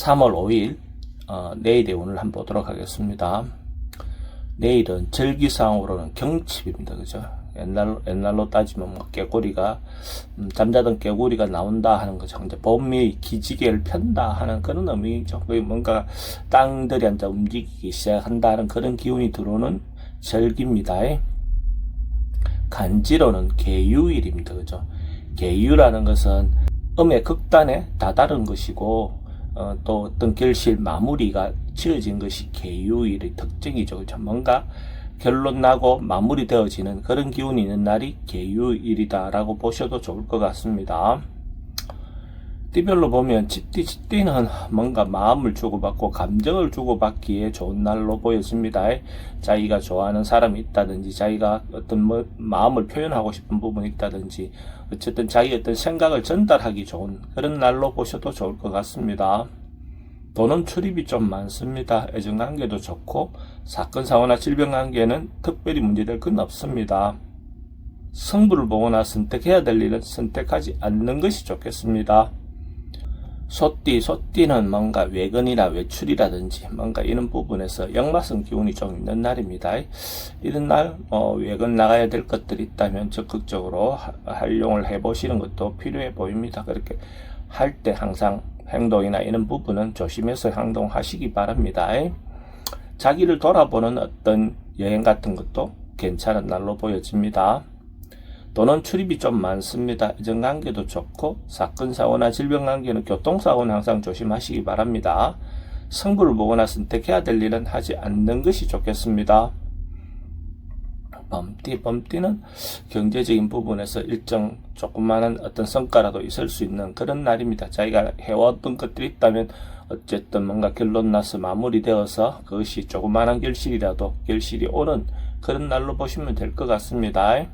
3월 5일 내일의 운을 한번 보도록 하겠습니다. 내일은 절기상으로는 경칩입니다. 그죠? 옛날로 따지면 뭐 깨꼬리가 잠자던 깨구리가 나온다 하는 거죠. 이제 봄이 기지개를 편다 하는 그런 의미죠. 거의 뭔가 땅들이 앉아 움직이기 시작한다 하는 그런 기운이 들어오는 절기입니다. 간지로는 계유일입니다. 그죠? 계유라는 것은 음의 극단에 다다른 것이고 또 어떤 결실 마무리가 지어진 것이 계유일의 특징이죠. 그죠? 뭔가 결론 나고 마무리 되어지는 그런 기운이 있는 날이 계유일이다라고 보셔도 좋을 것 같습니다. 띠별로 보면 쥐띠는 뭔가 마음을 주고받고 감정을 주고받기에 좋은 날로 보여집니다. 자기가 좋아하는 사람이 있다든지 자기가 어떤 마음을 표현하고 싶은 부분이 있다든지 어쨌든 자기 어떤 생각을 전달하기 좋은 그런 날로 보셔도 좋을 것 같습니다. 돈은 출입이 좀 많습니다. 애정관계도 좋고 사건 사고나 질병관계는 특별히 문제될 건 없습니다. 승부를 보거나 선택해야 될 일은 선택하지 않는 것이 좋겠습니다. 소띠는 뭔가 외근이나 외출이라든지 뭔가 이런 부분에서 역마성 기운이 좀 있는 날입니다. 이런 날 외근 나가야 될 것들이 있다면 적극적으로 활용을 해보시는 것도 필요해 보입니다. 그렇게 할 때 항상 행동이나 이런 부분은 조심해서 행동하시기 바랍니다. 자기를 돌아보는 어떤 여행 같은 것도 괜찮은 날로 보여집니다. 돈은 출입이 좀 많습니다. 애정관계도 좋고 사건 사고나 질병 관계는 교통사고는 항상 조심하시기 바랍니다. 승부를 보거나 선택해야 될 일은 하지 않는 것이 좋겠습니다. 범띠는 경제적인 부분에서 일정 조그마한 어떤 성과라도 있을 수 있는 그런 날입니다. 자기가 해왔던 것들이 있다면 어쨌든 뭔가 결론 나서 마무리되어서 그것이 조그마한 결실이 오는 그런 날로 보시면 될 것 같습니다.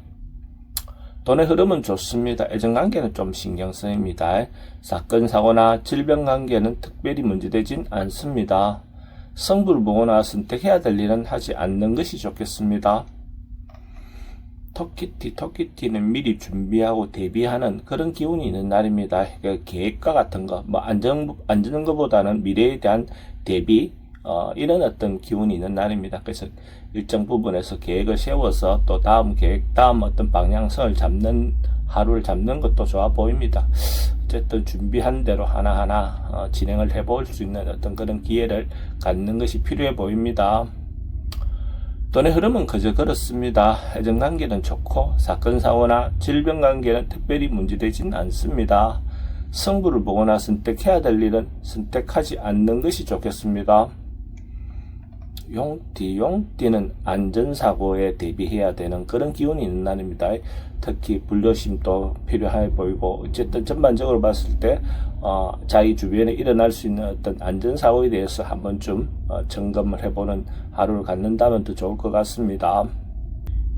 돈의 흐름은 좋습니다. 애정관계는 좀 신경 쓰입니다. 사건 사고나 질병 관계는 특별히 문제되진 않습니다. 승부를 보거나 선택해야 될 일은 하지 않는 것이 좋겠습니다. 토끼띠는 미리 준비하고 대비하는 그런 기운이 있는 날입니다. 계획과 같은 거, 안전한 것보다는 미래에 대한 대비, 이런 어떤 기운이 있는 날입니다. 그래서 일정 부분에서 계획을 세워서 또 다음 어떤 방향성을 하루를 잡는 것도 좋아 보입니다. 어쨌든 준비한 대로 하나하나 진행을 해볼 수 있는 어떤 그런 기회를 갖는 것이 필요해 보입니다. 돈의 흐름은 그저 그렇습니다. 애정관계는 좋고 사건 사고나 질병 관계는 특별히 문제되진 않습니다. 승부를 보거나 선택해야 될 일은 선택하지 않는 것이 좋겠습니다. 용띠는 안전사고에 대비해야 되는 그런 기운이 있는 날입니다. 특히 불조심도 필요해 보이고 어쨌든 전반적으로 봤을 때 자기 주변에 일어날 수 있는 어떤 안전사고에 대해서 한 번쯤 점검을 해보는 하루를 갖는다면 더 좋을 것 같습니다.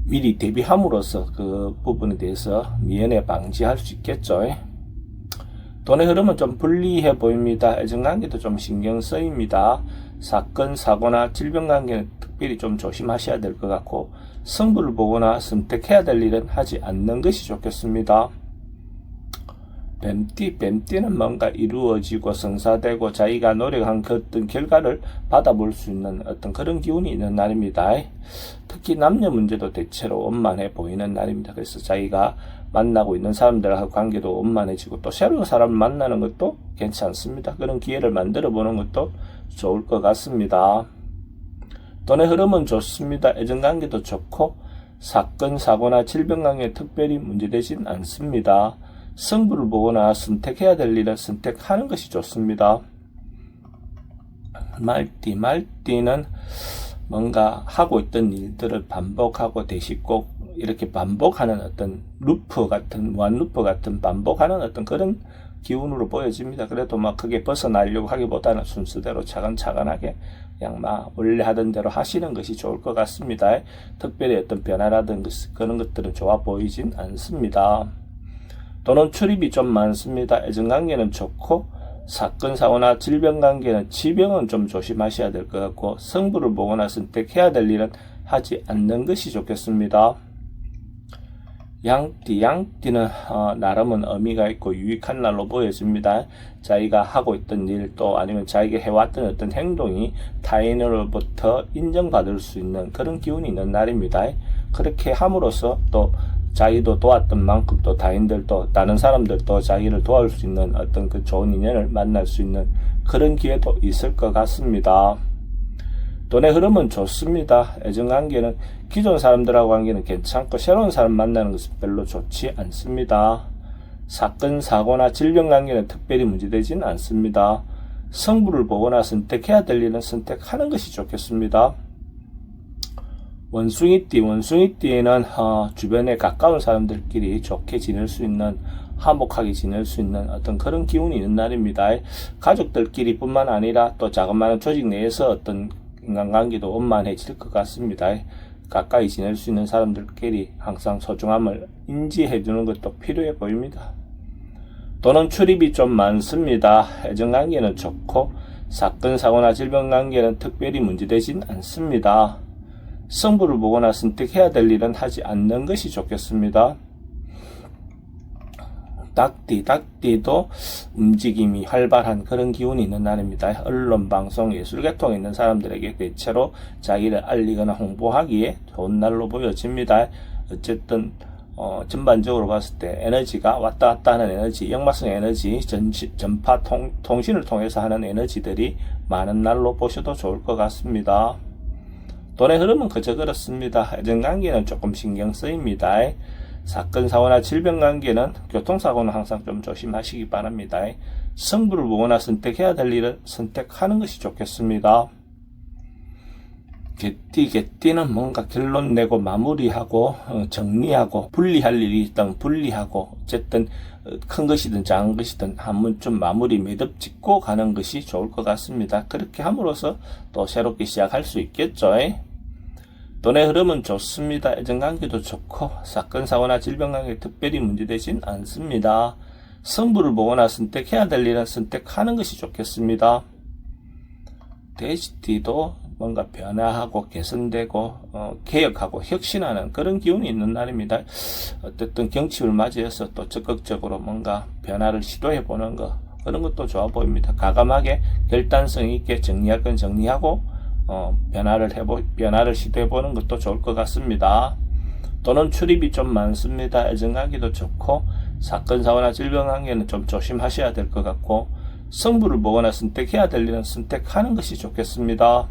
미리 대비함으로써 그 부분에 대해서 미연에 방지할 수 있겠죠. 돈의 흐름은 좀 불리해 보입니다. 애정관계도 좀 신경 쓰입니다. 사건, 사고나 질병관계는 특별히 좀 조심하셔야 될 것 같고 승부를 보거나 선택해야 될 일은 하지 않는 것이 좋겠습니다. 뱀띠는 뭔가 이루어지고 성사되고 자기가 노력한 그 어떤 결과를 받아볼 수 있는 어떤 그런 기운이 있는 날입니다. 특히 남녀 문제도 대체로 원만해 보이는 날입니다. 그래서 자기가 만나고 있는 사람들하고 관계도 원만해지고 또 새로운 사람을 만나는 것도 괜찮습니다. 그런 기회를 만들어 보는 것도 좋을 것 같습니다. 돈의 흐름은 좋습니다. 애정관계도 좋고 사건, 사고나 질병관계에 특별히 문제되진 않습니다. 승부를 보거나 선택해야 될 일은 선택하는 것이 좋습니다. 말띠는 뭔가 하고 있던 일들을 반복하고 되씹고 이렇게 반복하는 어떤 무한 루프 같은 반복하는 어떤 그런 기운으로 보여집니다. 그래도 크게 벗어나려고 하기보다는 순서대로 차근차근하게 그냥 원래 하던 대로 하시는 것이 좋을 것 같습니다. 특별히 어떤 변화라든지 그런 것들은 좋아 보이진 않습니다. 돈은 출입이 좀 많습니다. 애정관계는 좋고 사건 사고나 질병 관계는 지병은 좀 조심하셔야 될 것 같고 승부를 보거나 선택해야 될 일은 하지 않는 것이 좋겠습니다. 양띠는 나름은 의미가 있고 유익한 날로 보여집니다. 자기가 하고 있던 일 또 아니면 자기가 해왔던 어떤 행동이 타인으로부터 인정받을 수 있는 그런 기운이 있는 날입니다. 그렇게 함으로써 또 자기도 도왔던 만큼 또 타인들도 다른 사람들도 자기를 도와줄 수 있는 어떤 그 좋은 인연을 만날 수 있는 그런 기회도 있을 것 같습니다. 돈의 흐름은 좋습니다. 애정관계는 기존 사람들하고 관계는 괜찮고 새로운 사람 만나는 것은 별로 좋지 않습니다. 사건, 사고나 질병 관계는 특별히 문제되지는 않습니다. 성부를 보거나 선택해야 될 일은 선택하는 것이 좋겠습니다. 원숭이띠는 주변에 가까운 사람들끼리 좋게 지낼 수 있는, 화목하게 지낼 수 있는 어떤 그런 기운이 있는 날입니다. 가족들끼리 뿐만 아니라 또 자그마한 조직 내에서 어떤 인간관계도 원만해질 것 같습니다. 가까이 지낼 수 있는 사람들끼리 항상 소중함을 인지해 주는 것도 필요해 보입니다. 돈은 출입이 좀 많습니다. 애정관계는 좋고 사건, 사고나 질병관계는 특별히 문제되진 않습니다. 성부를 보거나 선택해야 될 일은 하지 않는 것이 좋겠습니다. 닭띠도 움직임이 활발한 그런 기운이 있는 날입니다. 언론, 방송, 예술계통에 있는 사람들에게 대체로 자기를 알리거나 홍보하기에 좋은 날로 보여집니다. 어쨌든 전반적으로 봤을 때 에너지가 왔다 갔다 하는 에너지, 역마성 에너지, 전파 통신을 통해서 하는 에너지들이 많은 날로 보셔도 좋을 것 같습니다. 돈의 흐름은 그저 그렇습니다. 애정관계는 조금 신경 쓰입니다. 사건, 사고나 질병 관계는, 교통사고는 항상 좀 조심하시기 바랍니다. 성부를 보거나 선택해야 될 일은 선택하는 것이 좋겠습니다. 개띠는 뭔가 결론 내고 마무리하고 정리하고 분리할 일이 있다면 분리하고 어쨌든 큰 것이든 작은 것이든 한 번쯤 마무리 매듭 짓고 가는 것이 좋을 것 같습니다. 그렇게 함으로써 또 새롭게 시작할 수 있겠죠. 돈의 흐름은 좋습니다. 애정관계도 좋고 사건, 사고나 질병관계 특별히 문제되진 않습니다. 성부를 보거나 선택해야 될 일은 선택하는 것이 좋겠습니다. 돼지띠도 뭔가 변화하고 개선되고 개혁하고 혁신하는 그런 기운이 있는 날입니다. 어쨌든 경칩을 맞이해서 또 적극적으로 뭔가 변화를 시도해보는 것, 그런 것도 좋아 보입니다. 과감하게 결단성 있게 정리할 건 정리하고 변화를 시도해보는 것도 좋을 것 같습니다. 또는 출입이 좀 많습니다. 애정관계도 좋고 사건, 사고나 질병 관계는 좀 조심하셔야 될 것 같고 성부를 보거나 선택해야 될 일은 선택하는 것이 좋겠습니다.